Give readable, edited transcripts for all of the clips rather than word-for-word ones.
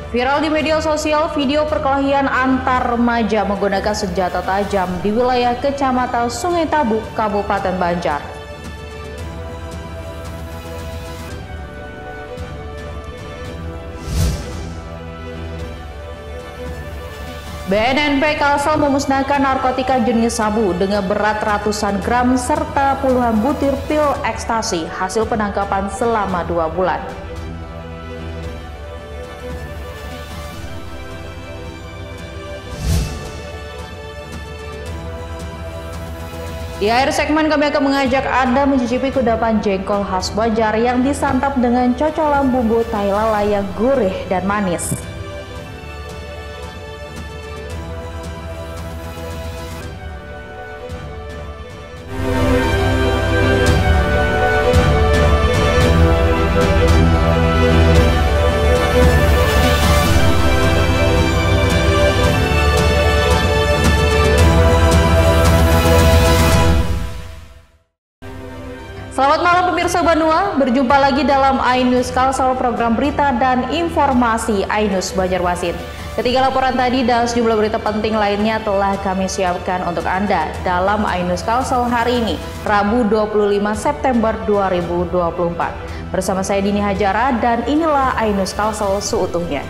Viral di media sosial video perkelahian antar remaja menggunakan senjata tajam di wilayah Kecamatan Sungai Tabuk, Kabupaten Banjar. BNNP Kalsel memusnahkan narkotika jenis sabu dengan berat ratusan gram serta puluhan butir pil ekstasi hasil penangkapan selama 2 bulan. Di akhir segmen kami akan mengajak Anda mencicipi kudapan jengkol khas Banjar yang disantap dengan cocolan bumbu tai lala yang gurih dan manis. Selamat malam pemirsa Banua, berjumpa lagi dalam iNews Kalsel, program berita dan informasi iNews Banjarmasin. Ketiga laporan tadi dan sejumlah berita penting lainnya telah kami siapkan untuk Anda dalam iNews Kalsel hari ini, Rabu 25 September 2024. Bersama saya Dini Hajara dan inilah iNews Kalsel seutuhnya.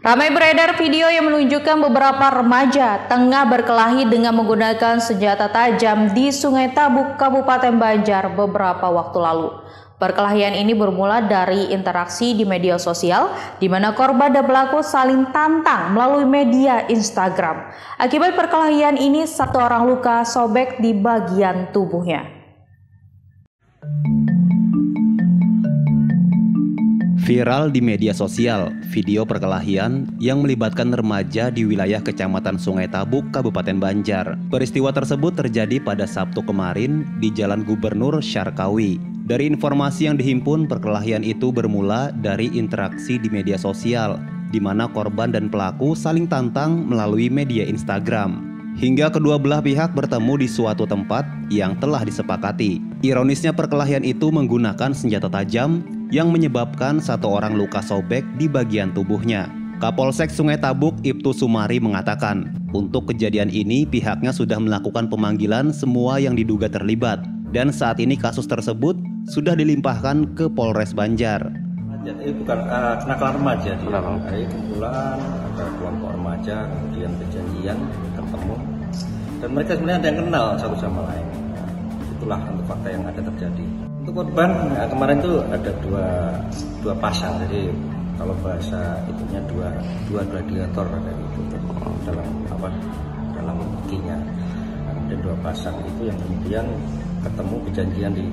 Ramai beredar video yang menunjukkan beberapa remaja tengah berkelahi dengan menggunakan senjata tajam di Sungai Tabuk, Kabupaten Banjar beberapa waktu lalu. Perkelahian ini bermula dari interaksi di media sosial, di mana korban dan pelaku saling tantang melalui media Instagram. Akibat perkelahian ini, satu orang luka sobek di bagian tubuhnya. Viral di media sosial, video perkelahian yang melibatkan remaja di wilayah Kecamatan Sungai Tabuk, Kabupaten Banjar. Peristiwa tersebut terjadi pada Sabtu kemarin di Jalan Gubernur Syarkawi. Dari informasi yang dihimpun, perkelahian itu bermula dari interaksi di media sosial, di mana korban dan pelaku saling tantang melalui media Instagram. Hingga kedua belah pihak bertemu di suatu tempat yang telah disepakati. Ironisnya perkelahian itu menggunakan senjata tajam yang menyebabkan satu orang luka sobek di bagian tubuhnya. Kapolsek Sungai Tabuk Ibtu Sumari mengatakan, untuk kejadian ini pihaknya sudah melakukan pemanggilan semua yang diduga terlibat, dan saat ini kasus tersebut sudah dilimpahkan ke Polres Banjar. Jadi bukan kenakalan remaja, dia kumpulan ada kelompok remaja kemudian kejadian ketemu dan mereka sebenarnya ada yang kenal satu sama lain. Itulah untuk fakta yang ada terjadi. Untuk korban kemarin itu ada dua pasang, jadi kalau bahasa itunya dua gladiator ada itu dalam bukinya. Kemudian dua pasang itu yang kemudian ketemu kejadian di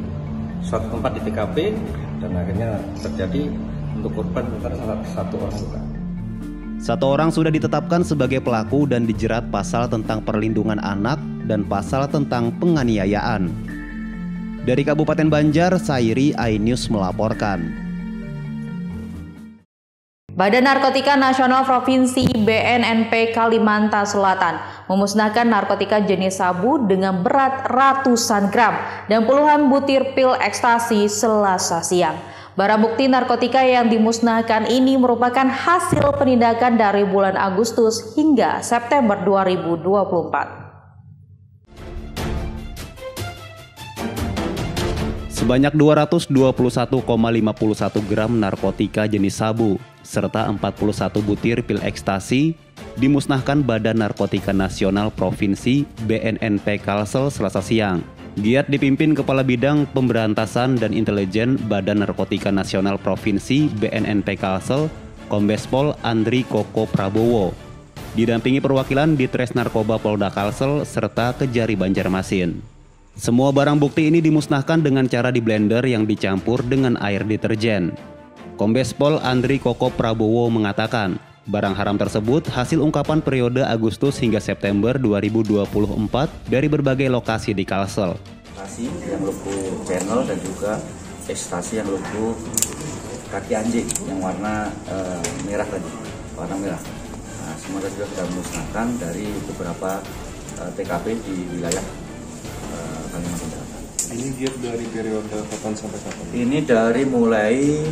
suatu tempat di TKP dan akhirnya terjadi untuk korban satu orang luka. Satu orang sudah ditetapkan sebagai pelaku dan dijerat pasal tentang perlindungan anak dan pasal tentang penganiayaan. Dari Kabupaten Banjar, Sairi iNews melaporkan. Badan Narkotika Nasional Provinsi BNNP Kalimantan Selatan memusnahkan narkotika jenis sabu dengan berat ratusan gram dan puluhan butir pil ekstasi Selasa siang. Barang bukti narkotika yang dimusnahkan ini merupakan hasil penindakan dari bulan Agustus hingga September 2024. Sebanyak 221,51 gram narkotika jenis sabu serta 41 butir pil ekstasi dimusnahkan Badan Narkotika Nasional Provinsi BNNP Kalsel Selasa siang. Giat dipimpin Kepala Bidang Pemberantasan dan Intelijen Badan Narkotika Nasional Provinsi BNNP Kalsel, Kombes Pol Andri Koko Prabowo, didampingi perwakilan Ditres Narkoba Polda Kalsel serta Kejari Banjarmasin. Semua barang bukti ini dimusnahkan dengan cara di blender yang dicampur dengan air deterjen. Kombes Pol Andri Koko Prabowo mengatakan, barang haram tersebut hasil ungkapan periode Agustus hingga September 2024 dari berbagai lokasi di Kalsel. Ekstasi yang logo channel dan juga ekstasi yang logo kaki anjing yang warna merah tadi, warna merah. Nah, semua juga sudah dimusnahkan dari beberapa TKP di wilayah Kalimantan Selatan. Ini giat dari periode kapan sampai kapan? Ini dari mulai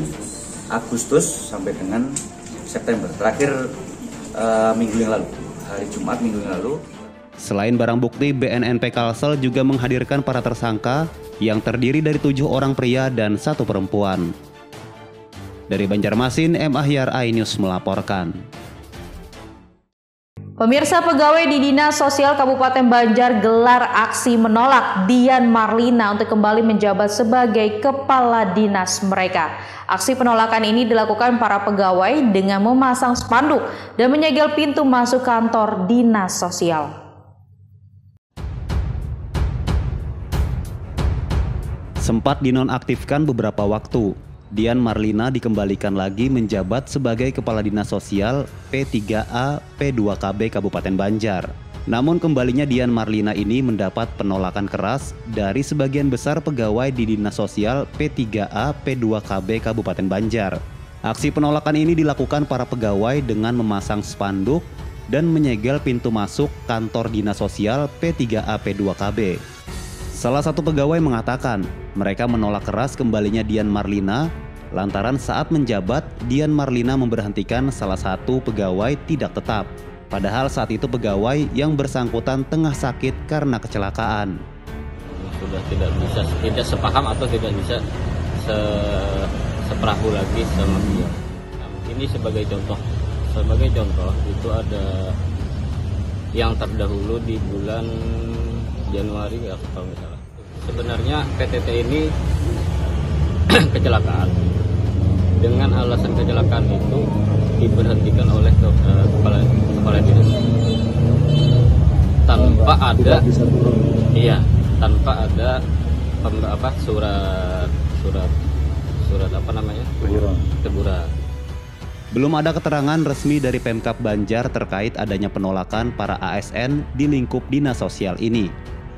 Agustus sampai dengan September. Terakhir minggu yang lalu, hari Jumat minggu yang lalu. Selain barang bukti, BNNP Kalsel juga menghadirkan para tersangka yang terdiri dari 7 orang pria dan 1 perempuan. Dari Banjarmasin, M. Ahyar, iNews melaporkan. Pemirsa, pegawai di Dinas Sosial Kabupaten Banjar gelar aksi menolak Dian Marlina untuk kembali menjabat sebagai kepala dinas mereka. Aksi penolakan ini dilakukan para pegawai dengan memasang spanduk dan menyegel pintu masuk kantor Dinas Sosial. Sempat dinonaktifkan beberapa waktu, Dian Marlina dikembalikan lagi menjabat sebagai Kepala Dinas Sosial P3A P2KB Kabupaten Banjar. Namun kembalinya Dian Marlina ini mendapat penolakan keras dari sebagian besar pegawai di Dinas Sosial P3A P2KB Kabupaten Banjar. Aksi penolakan ini dilakukan para pegawai dengan memasang spanduk dan menyegel pintu masuk kantor Dinas Sosial P3A P2KB. Salah satu pegawai mengatakan mereka menolak keras kembalinya Dian Marlina lantaran saat menjabat Dian Marlina memberhentikan salah satu pegawai tidak tetap. Padahal saat itu pegawai yang bersangkutan tengah sakit karena kecelakaan. Sudah tidak sepaham atau tidak bisa seperahu lagi sama dia. Ini sebagai contoh itu ada yang terdahulu di bulan Januari kalau nggak salah. Sebenarnya PTT ini kecelakaan. Dengan alasan kecelakaan itu diberhentikan oleh kepala dinas tanpa ada surat apa namanya teguran. Belum ada keterangan resmi dari Pemkab Banjar terkait adanya penolakan para ASN di lingkup dinas sosial ini.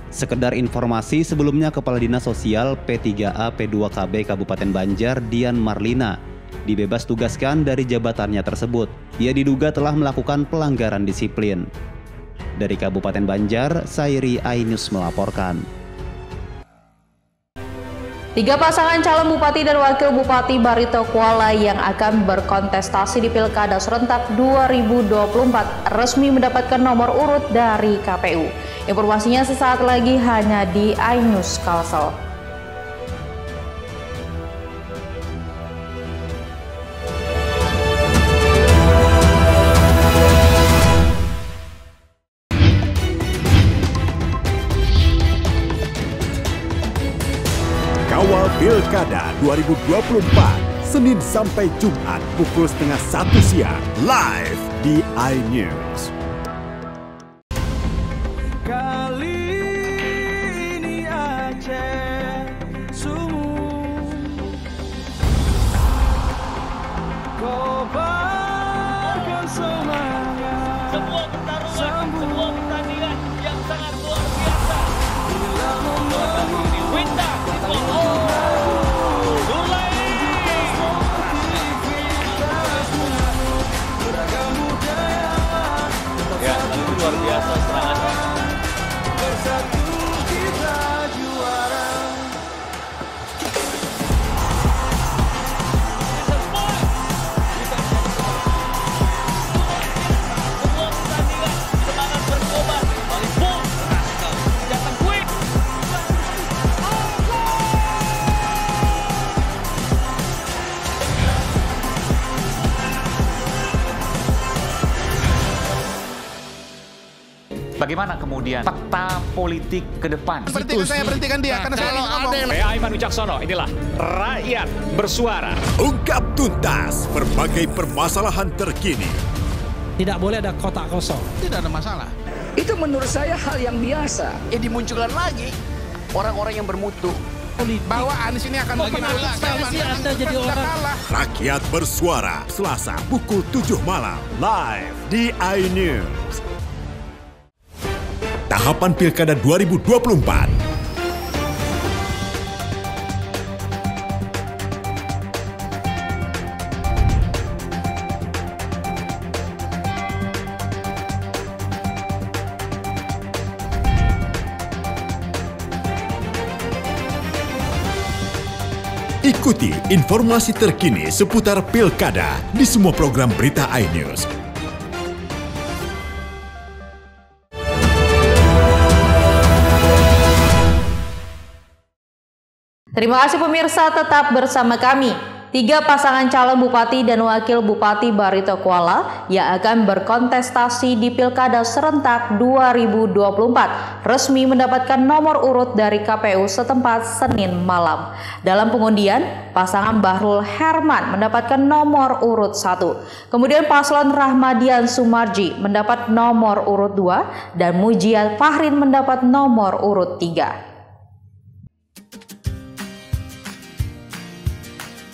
Sekedar informasi, sebelumnya Kepala Dinas Sosial P3A P2KB Kabupaten Banjar Dian Marlina dibebas tugaskan dari jabatannya tersebut. Ia diduga telah melakukan pelanggaran disiplin. Dari Kabupaten Banjar, Sairi, iNews melaporkan. 3 pasangan calon bupati dan wakil bupati Barito Kuala yang akan berkontestasi di Pilkada serentak 2024 resmi mendapatkan nomor urut dari KPU. Informasinya sesaat lagi hanya di iNews Kalsel. Kawal Pilkada 2024, Senin sampai Jumat pukul 12:30 siang, live di iNews. Kali ini Aceh sungguh kobarkan semangat, sebuah pertandingan yang sangat luar biasa. Bila Winda luar biasa serangan. Bersatu kita juara. Semua pertandingan semangat berkobar. Boom, datang quick. Bagaimana kemudian fakta politik ke depan? Berhentikan dia karena saya ngomong. Saya Aiman Wicaksono, inilah Rakyat Bersuara. Ungkap tuntas berbagai permasalahan terkini. Tidak boleh ada kotak kosong. Tidak ada masalah. Itu menurut saya hal yang biasa. Ya dimunculkan lagi orang-orang yang bermutu. Bahwa Anies ini akan jadi orang. Rakyat Bersuara, Selasa pukul 7 malam, live di iNews. Tahapan Pilkada 2024. Ikuti informasi terkini seputar Pilkada di semua program berita iNews. Terima kasih pemirsa, tetap bersama kami. 3 pasangan calon bupati dan wakil bupati Barito Kuala yang akan berkontestasi di Pilkada serentak 2024 resmi mendapatkan nomor urut dari KPU setempat Senin malam. Dalam pengundian, pasangan Bahrul Herman mendapatkan nomor urut 1. Kemudian paslon Rahmadian Sumarji mendapat nomor urut 2 dan Mujiat Fahrin mendapat nomor urut 3.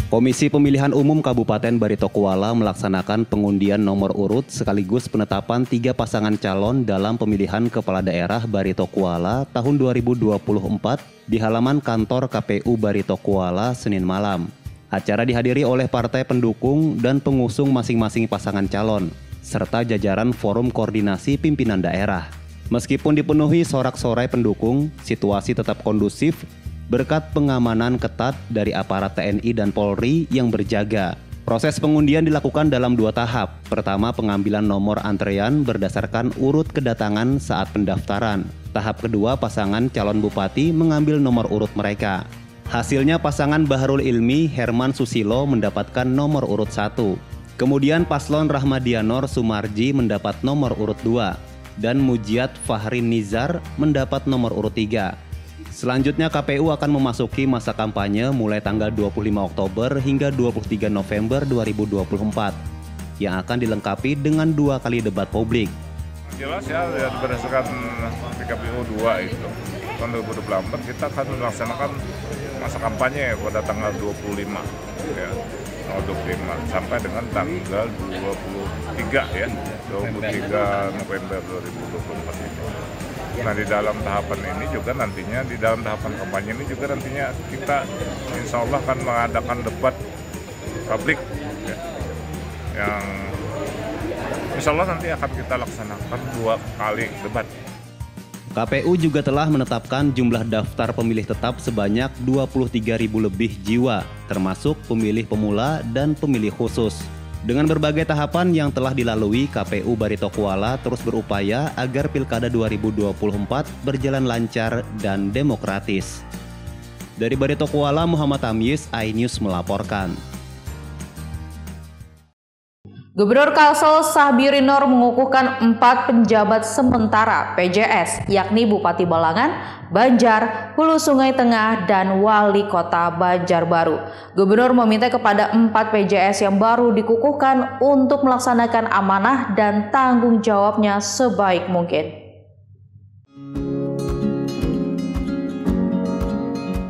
Komisi Pemilihan Umum Kabupaten Barito Kuala melaksanakan pengundian nomor urut sekaligus penetapan 3 pasangan calon dalam pemilihan kepala daerah Barito Kuala tahun 2024 di halaman kantor KPU Barito Kuala Senin malam. Acara dihadiri oleh partai pendukung dan pengusung masing-masing pasangan calon, serta jajaran Forum Koordinasi Pimpinan Daerah. Meskipun dipenuhi sorak-sorai pendukung, situasi tetap kondusif berkat pengamanan ketat dari aparat TNI dan Polri yang berjaga. Proses pengundian dilakukan dalam 2 tahap. Pertama, pengambilan nomor antrean berdasarkan urut kedatangan saat pendaftaran. Tahap kedua, pasangan calon bupati mengambil nomor urut mereka. Hasilnya pasangan Bahrul Ilmi Herman Susilo mendapatkan nomor urut 1. Kemudian paslon Rahmadianor Sumarji mendapat nomor urut 2 dan Mujiat Fahrin Nizar mendapat nomor urut 3. Selanjutnya KPU akan memasuki masa kampanye mulai tanggal 25 Oktober hingga 23 November 2024 yang akan dilengkapi dengan 2 kali debat publik. Jelas ya berdasarkan PKPU 2 itu tahun 2024 kita akan melaksanakan masa kampanye pada tanggal 25 ya, 25 sampai dengan tanggal 23 ya, 23 November 2024 itu. Nah di dalam tahapan ini juga nantinya, di dalam tahapan kampanye ini juga nantinya kita insya Allah akan mengadakan debat publik ya, yang insya Allah nanti akan kita laksanakan 2 kali debat. KPU juga telah menetapkan jumlah daftar pemilih tetap sebanyak 23.000 lebih jiwa, termasuk pemilih pemula dan pemilih khusus. Dengan berbagai tahapan yang telah dilalui, KPU Barito Kuala terus berupaya agar Pilkada 2024 berjalan lancar dan demokratis. Dari Barito Kuala, Muhammad Tamyiz, iNews melaporkan. Gubernur Kalsel Sahbirinor mengukuhkan 4 penjabat sementara PJS, yakni Bupati Balangan, Banjar, Hulu Sungai Tengah, dan Wali Kota Banjarbaru. Gubernur meminta kepada 4 PJS yang baru dikukuhkan untuk melaksanakan amanah dan tanggung jawabnya sebaik mungkin.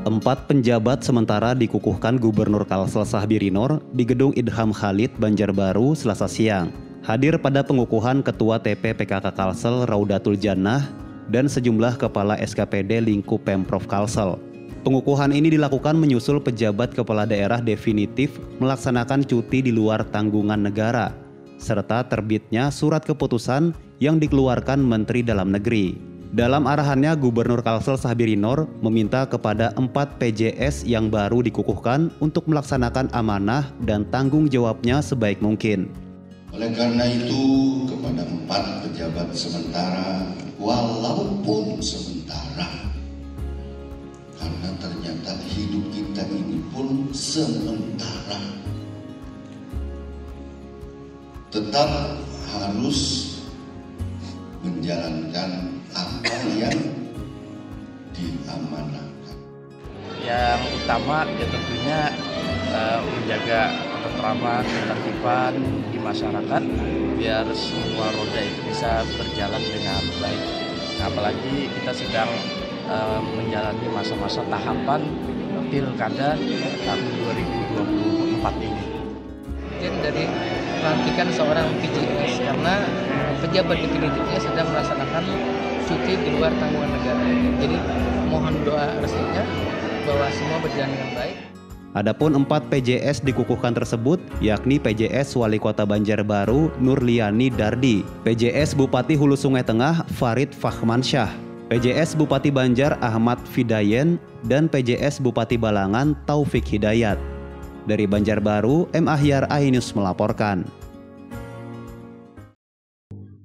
4 penjabat sementara dikukuhkan Gubernur Kalsel Sahbirinor di Gedung Idham Khalid, Banjarbaru, Selasa siang. Hadir pada pengukuhan Ketua TP PKK Kalsel Raudatul Jannah dan sejumlah kepala SKPD lingkup Pemprov Kalsel. Pengukuhan ini dilakukan menyusul pejabat kepala daerah definitif melaksanakan cuti di luar tanggungan negara, serta terbitnya surat keputusan yang dikeluarkan Menteri Dalam Negeri. Dalam arahannya, Gubernur Kalsel Sahbirinor meminta kepada 4 PJS yang baru dikukuhkan untuk melaksanakan amanah dan tanggung jawabnya sebaik mungkin. Oleh karena itu, kepada 4 pejabat sementara, walaupun sementara, karena ternyata hidup kita ini pun sementara, tetap harus menjalankan apa yang diamanahkan. Yang utama ya tentunya menjaga ketentraman, ketertiban di masyarakat biar semua roda itu bisa berjalan dengan baik. Nah, apalagi kita sedang menjalani masa-masa tahapan Pilkada tahun 2024 ini. Dari pelantikan seorang PJS karena pejabat definitifnya sedang melaksanakan cuti di luar tanggungan negara. Jadi mohon doa restunya bahwa semua berjalan dengan baik. Adapun 4 PJS dikukuhkan tersebut yakni PJS Wali Kota Banjarbaru Nurliani Dardi, PJS Bupati Hulu Sungai Tengah Farid Fahmansyah, PJS Bupati Banjar Ahmad Fidayen dan PJS Bupati Balangan Taufik Hidayat. Dari Banjarbaru, M. Ahyar, iNews melaporkan.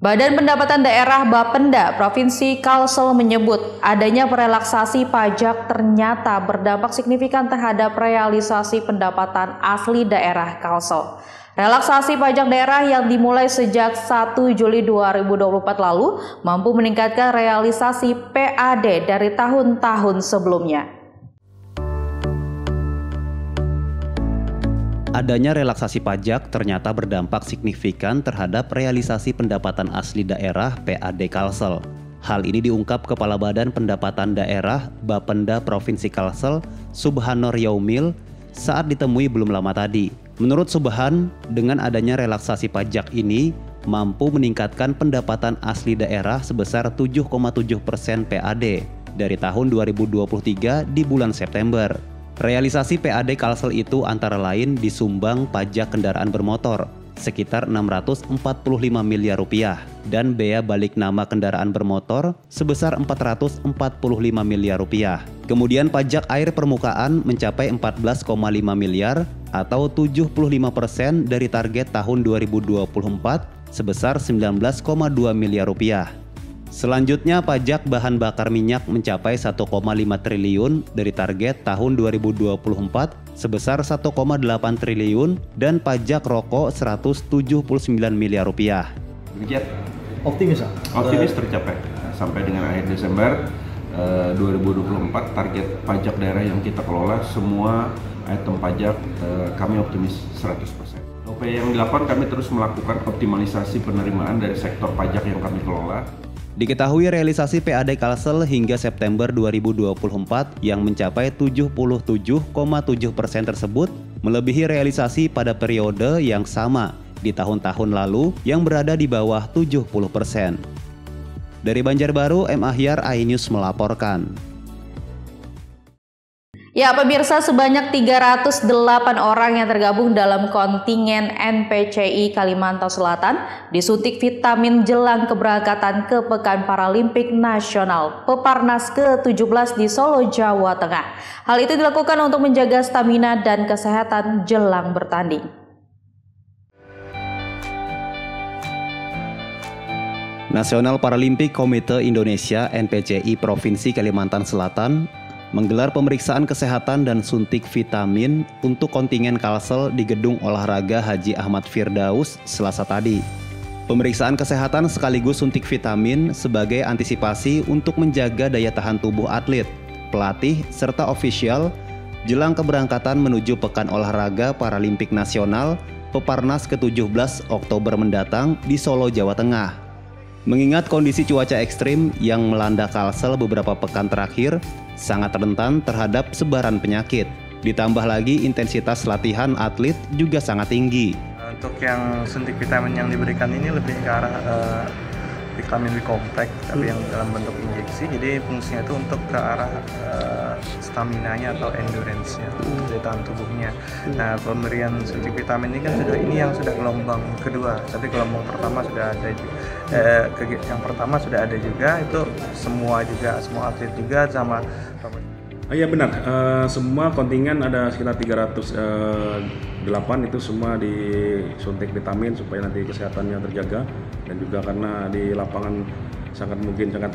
Badan Pendapatan Daerah Bapenda Provinsi Kalsel menyebut adanya relaksasi pajak ternyata berdampak signifikan terhadap realisasi pendapatan asli daerah Kalsel. Relaksasi pajak daerah yang dimulai sejak 1 Juli 2024 lalu mampu meningkatkan realisasi PAD dari tahun-tahun sebelumnya. Adanya relaksasi pajak ternyata berdampak signifikan terhadap realisasi pendapatan asli daerah PAD Kalsel. Hal ini diungkap Kepala Badan Pendapatan Daerah Bapenda Provinsi Kalsel, Subhanor Yaumil, saat ditemui belum lama tadi. Menurut Subhan, dengan adanya relaksasi pajak ini mampu meningkatkan pendapatan asli daerah sebesar 7,7% PAD dari tahun 2023 di bulan September. Realisasi PAD Kalsel itu antara lain disumbang pajak kendaraan bermotor sekitar 645 miliar rupiah dan bea balik nama kendaraan bermotor sebesar 445 miliar rupiah. Kemudian pajak air permukaan mencapai 14,5 miliar atau 75% dari target tahun 2024 sebesar 19,2 miliar rupiah. Selanjutnya pajak bahan bakar minyak mencapai 1,5 triliun dari target tahun 2024 sebesar 1,8 triliun dan pajak rokok 179 miliar rupiah. Demikian. Optimis, Optimis tercapai. Sampai dengan akhir Desember 2024 target pajak daerah yang kita kelola semua item pajak kami optimis 100%. Upaya yang dilakukan kami terus melakukan optimalisasi penerimaan dari sektor pajak yang kami kelola. Diketahui realisasi PAD Kalsel hingga September 2024 yang mencapai 77,7% tersebut melebihi realisasi pada periode yang sama di tahun-tahun lalu yang berada di bawah 70%. Dari Banjarbaru, M. Ahyar, iNews melaporkan. Ya, pemirsa, sebanyak 308 orang yang tergabung dalam kontingen NPCI Kalimantan Selatan disuntik vitamin jelang keberangkatan ke Pekan Paralimpik Nasional Peparnas ke-17 di Solo, Jawa Tengah. Hal itu dilakukan untuk menjaga stamina dan kesehatan jelang bertanding. National Paralympic Committee Indonesia (NPCI) Provinsi Kalimantan Selatan menggelar pemeriksaan kesehatan dan suntik vitamin untuk kontingen Kalsel di Gedung Olahraga Haji Ahmad Firdaus Selasa tadi. Pemeriksaan kesehatan sekaligus suntik vitamin sebagai antisipasi untuk menjaga daya tahan tubuh atlet, pelatih, serta ofisial jelang keberangkatan menuju Pekan Olahraga Paralimpik Nasional Peparnas ke-17 Oktober mendatang di Solo, Jawa Tengah. Mengingat kondisi cuaca ekstrim yang melanda Kalsel beberapa pekan terakhir sangat rentan terhadap sebaran penyakit. Ditambah lagi intensitas latihan atlet juga sangat tinggi. Untuk yang suntik vitamin yang diberikan ini lebih ke arah vitamin B kompleks, tapi yang dalam bentuk injeksi. Jadi fungsinya itu untuk ke arah stamina-nya atau endurance-nya, daya tahan tubuhnya. Nah, pemberian suntik vitamin ini kan sudah gelombang kedua, tapi gelombang pertama sudah ada. Yang pertama sudah ada juga, itu semua atlet juga sama. Iya benar, semua kontingen ada sekitar 308 itu semua disuntik vitamin supaya nanti kesehatannya terjaga, dan juga karena di lapangan sangat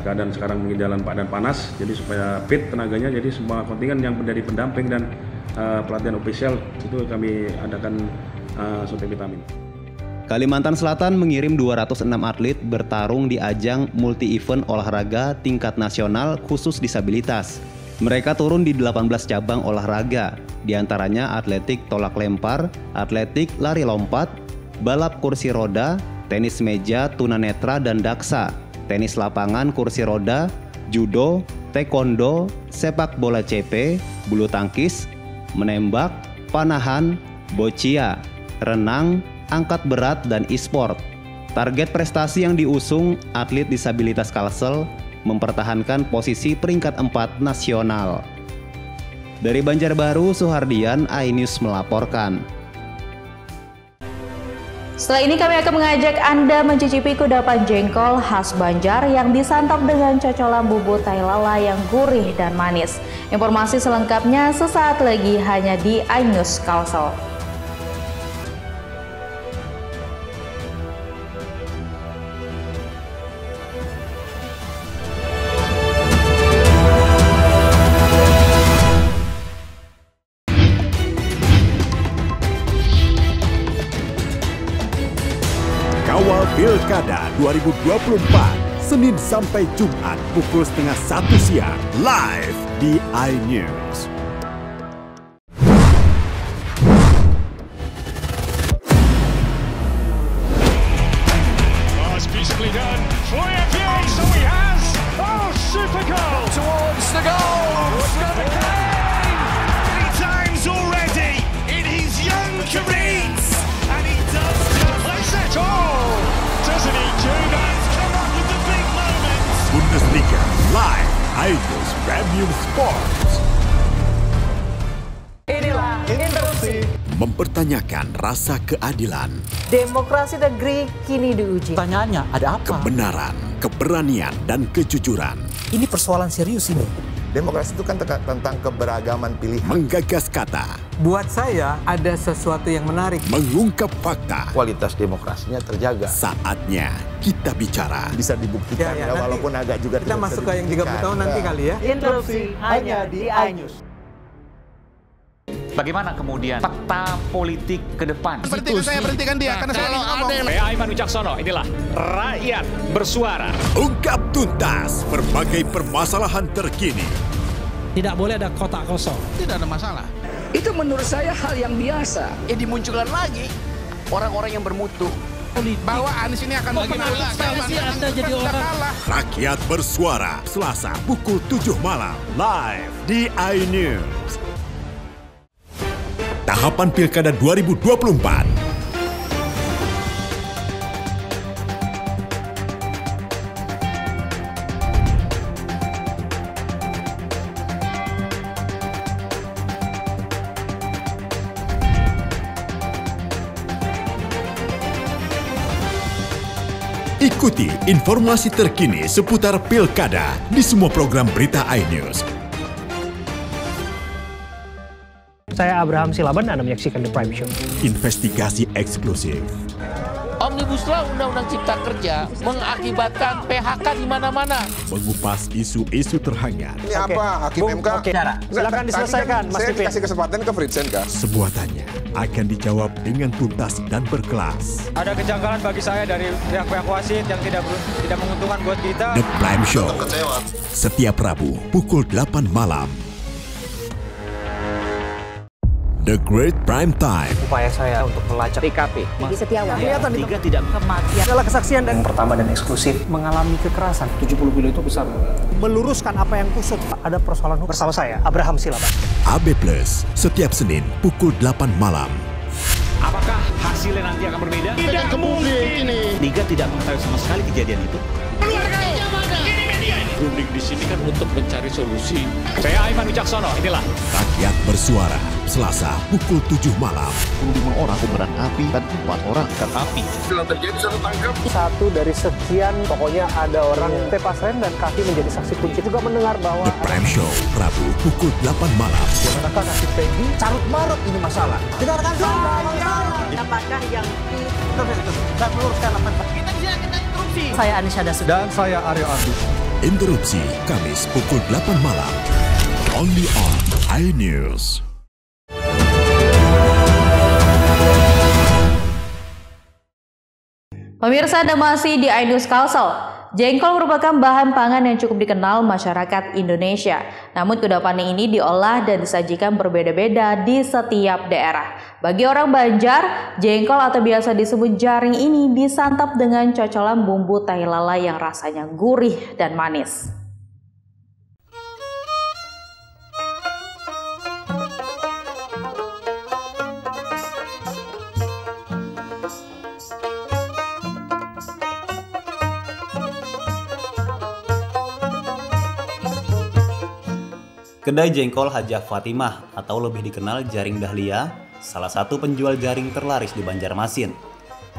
keadaan sekarang mungkin jalan keadaan panas, jadi supaya fit tenaganya, jadi semua kontingen yang dari pendamping dan pelatihan ofisial itu kami adakan suntik vitamin. Kalimantan Selatan mengirim 206 atlet bertarung di ajang multi-event olahraga tingkat nasional khusus disabilitas. Mereka turun di 18 cabang olahraga, diantaranya atletik tolak lempar, atletik lari lompat, balap kursi roda, tenis meja tunanetra dan daksa, tenis lapangan kursi roda, judo, taekwondo, sepak bola CP, bulu tangkis, menembak, panahan, boccia, renang, angkat berat, dan e-sport. Target prestasi yang diusung atlet disabilitas Kalsel mempertahankan posisi peringkat 4 nasional. Dari Banjarbaru, Suhardian, iNews melaporkan. Setelah ini kami akan mengajak Anda mencicipi kudapan jengkol khas Banjar yang disantap dengan cocolan bumbu tai lala yang gurih dan manis. Informasi selengkapnya sesaat lagi hanya di iNews Kalsel. Kawal Pilkada 2024, Senin sampai Jumat pukul 12:30 siang, live di iNews. It's beautifully done. Foyer, so he has. Oh, super goal towards the goal. Another Kane. 3 times already in his young career, and he does just like that. Oh, doesn't he do that? Come up with the big moments. Bundesliga live, iNews Premium Sports. Inilah Interupsi. Mempertanyakan rasa keadilan, Demokrasi negeri kini diuji. Pertanyaannya, ada apa? kebenaran, keberanian, dan kejujuran. Ini persoalan serius ini. Demokrasi itu kan tentang keberagaman pilihan. Menggagas kata, Buat saya ada sesuatu yang menarik. mengungkap fakta. Kualitas demokrasinya terjaga. Saatnya kita bicara. Bisa dibuktikan ya, walaupun agak juga Kita masuk ke yang 30 tahun nanti kali ya. Interupsi hanya di iNews. Bagaimana kemudian fakta politik ke depan? Berhentikan dia, karena saya ngomong. Saya Aiman Wicaksono, inilah Rakyat Bersuara. Ungkap tuntas berbagai permasalahan terkini. Tidak boleh ada kotak kosong. Tidak ada masalah. Itu menurut saya hal yang biasa. Ya dimunculkan lagi orang-orang yang bermutu. Bahwa Anies ini akan Anda jadi orang. Rakyat Bersuara, Selasa pukul 7 malam, live di iNews. Tahapan Pilkada 2024. Ikuti informasi terkini seputar Pilkada di semua program berita iNews. Saya Abraham Silaban, Anda menyaksikan The Prime Show. Investigasi eksklusif. Omnibus Law Undang-Undang Cipta Kerja mengakibatkan PHK di mana-mana. Mengupas isu-isu terhangat. Ini apa? Hakim MK? Silakan diselesaikan, Mas Saya Pipin. kasih kesempatan ke Fritsen, Kak. Semua tanya akan dijawab dengan tuntas dan berkelas. Ada kejanggalan bagi saya dari pihak-pihak wasit yang tidak menguntungkan buat kita. The Prime Show. Setiap Rabu pukul 8 malam. The Great Prime Time. Upaya saya untuk melacak TKP. Jadi Setiawan. Kelihatan itu. Tiga tidak Kematian adalah kesaksian dan yang pertama dan eksklusif mengalami kekerasan. 70 kilo itu besar. Meluruskan apa yang kusut. Ada persoalan hukum. Bersama saya, Abraham Silaban. AB Plus, setiap Senin pukul 8 malam. Apakah hasilnya nanti akan berbeda? Tidak mungkin ini. Liga tidak mengetahui sama sekali kejadian itu. Runding di sini kan untuk mencari solusi. Saya Aiman Wicaksono, inilah Rakyat Bersuara, Selasa pukul 7 malam. 25 orang kobaran api dan 4 orang ikan api. Setelah terjadi bisa tertangkap. Satu dari sekian, pokoknya ada orang tepas rem dan kaki menjadi saksi kunci. Juga mendengar bahwa The Prime Show, Rabu pukul 8 malam. mengatakan nasib Peggy carut marut ini masalah. Dengarkan dulu. Apakah yang Saya meluruskan apa kita bisa interupsi? Saya Anisha Dasud. Dan saya Aryo Ardi. Interupsi Kamis pukul 8 malam. Only on iNews. Pemirsa, Anda masih di iNews Kalsel. Jengkol merupakan bahan pangan yang cukup dikenal masyarakat Indonesia. Namun kudapan ini diolah dan disajikan berbeda-beda di setiap daerah. Bagi orang Banjar, jengkol atau biasa disebut jaring ini disantap dengan cocolan bumbu tai lala yang rasanya gurih dan manis. Kedai Jengkol Hajah Fatimah atau lebih dikenal Jaring Dahlia, salah satu penjual jaring terlaris di Banjarmasin.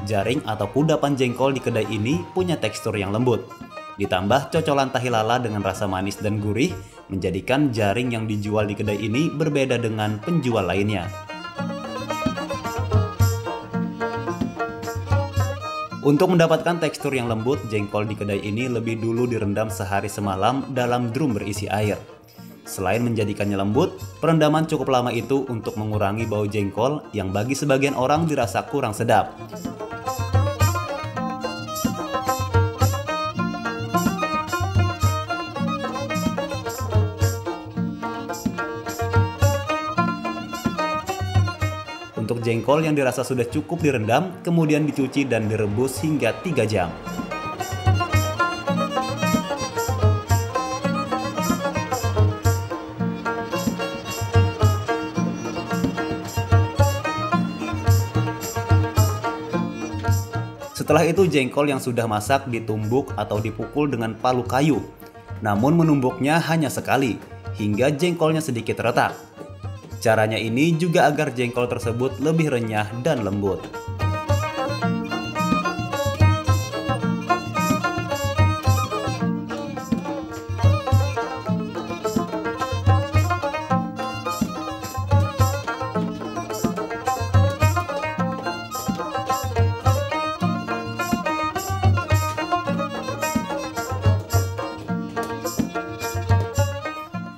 Jaring atau kudapan jengkol di kedai ini punya tekstur yang lembut. Ditambah cocolan tahi lala dengan rasa manis dan gurih, menjadikan jaring yang dijual di kedai ini berbeda dengan penjual lainnya. Untuk mendapatkan tekstur yang lembut, jengkol di kedai ini lebih dulu direndam sehari semalam dalam drum berisi air. Selain menjadikannya lembut, perendaman cukup lama itu untuk mengurangi bau jengkol yang bagi sebagian orang dirasa kurang sedap. Untuk jengkol yang dirasa sudah cukup direndam, kemudian dicuci dan direbus hingga 3 jam. Setelah itu jengkol yang sudah masak ditumbuk atau dipukul dengan palu kayu. Namun menumbuknya hanya sekali, hingga jengkolnya sedikit retak. Caranya ini juga agar jengkol tersebut lebih renyah dan lembut.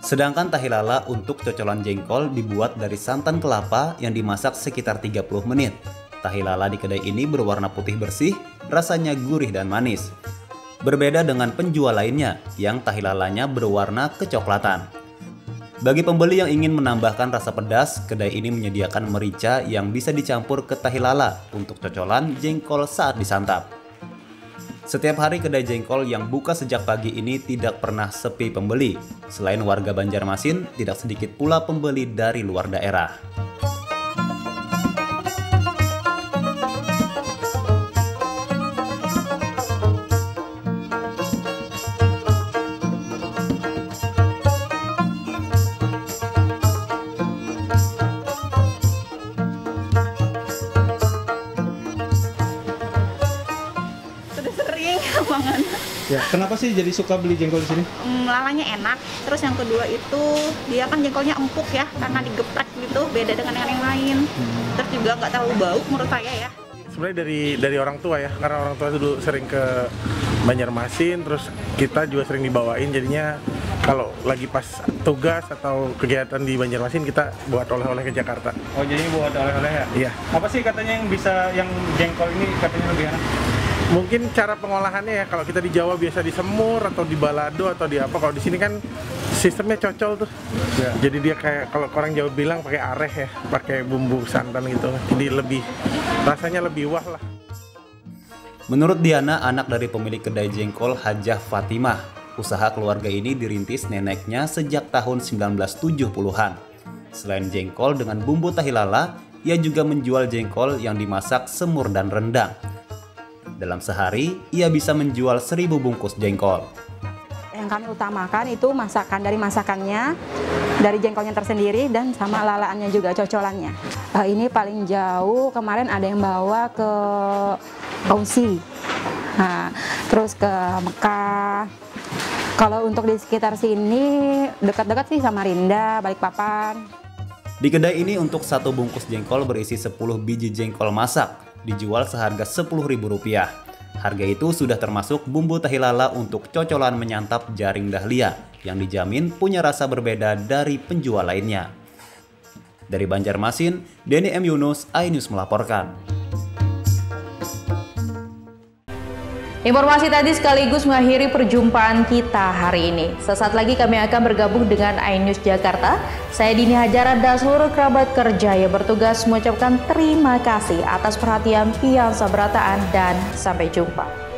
Sedangkan tahi lala untuk cocolan jengkol dibuat dari santan kelapa yang dimasak sekitar 30 menit. Tahi lala di kedai ini berwarna putih bersih, rasanya gurih dan manis. Berbeda dengan penjual lainnya yang tahi lalanya berwarna kecoklatan. Bagi pembeli yang ingin menambahkan rasa pedas, kedai ini menyediakan merica yang bisa dicampur ke tahi lala untuk cocolan jengkol saat disantap. Setiap hari kedai jengkol yang buka sejak pagi ini tidak pernah sepi pembeli. Selain warga Banjarmasin, tidak sedikit pula pembeli dari luar daerah. Banget. Ya, kenapa sih jadi suka beli jengkol di sini? Lalanya enak, terus yang kedua itu dia kan jengkolnya empuk ya, karena digeprek gitu, beda dengan yang lain. Terus juga nggak terlalu bau menurut saya ya. Sebenarnya dari orang tua ya, karena orang tua dulu sering ke Banjarmasin, terus kita juga sering dibawain, jadinya kalau lagi pas tugas atau kegiatan di Banjarmasin kita buat oleh-oleh ke Jakarta. Oh, jadi buat oleh-oleh ya? Iya. Apa sih katanya yang jengkol ini katanya lebih enak? Mungkin cara pengolahannya ya, kalau kita di Jawa biasa disemur atau di balado atau di apa, kalau di sini kan sistemnya cocol tuh. Ya. Jadi dia kayak kalau orang Jawa bilang pakai areh ya, pakai bumbu santan gitu. Jadi rasanya lebih wah lah. Menurut Diana, anak dari pemilik kedai jengkol Hajah Fatimah, usaha keluarga ini dirintis neneknya sejak tahun 1970-an. Selain jengkol dengan bumbu tahi lala, ia juga menjual jengkol yang dimasak semur dan rendang. Dalam sehari, ia bisa menjual 1000 bungkus jengkol. Yang kami utamakan itu masakannya, dari jengkolnya tersendiri dan sama lalaannya juga, cocolannya. Ini paling jauh kemarin ada yang bawa ke Ausi, terus ke Mekah. Kalau untuk di sekitar sini, dekat-dekat sih Samarinda, Balikpapan. Di kedai ini untuk satu bungkus jengkol berisi 10 biji jengkol masak. Dijual seharga Rp10.000. Harga itu sudah termasuk bumbu tahi lala untuk cocolan menyantap jaring dahlia yang dijamin punya rasa berbeda dari penjual lainnya. Dari Banjarmasin, Denny M. Yunus, iNews melaporkan. Informasi tadi sekaligus mengakhiri perjumpaan kita hari ini. Sesaat lagi kami akan bergabung dengan iNews Jakarta. Saya Dini Hajara dan seluruh kerabat kerja yang bertugas mengucapkan terima kasih atas perhatian, pian, sabarataan, dan sampai jumpa.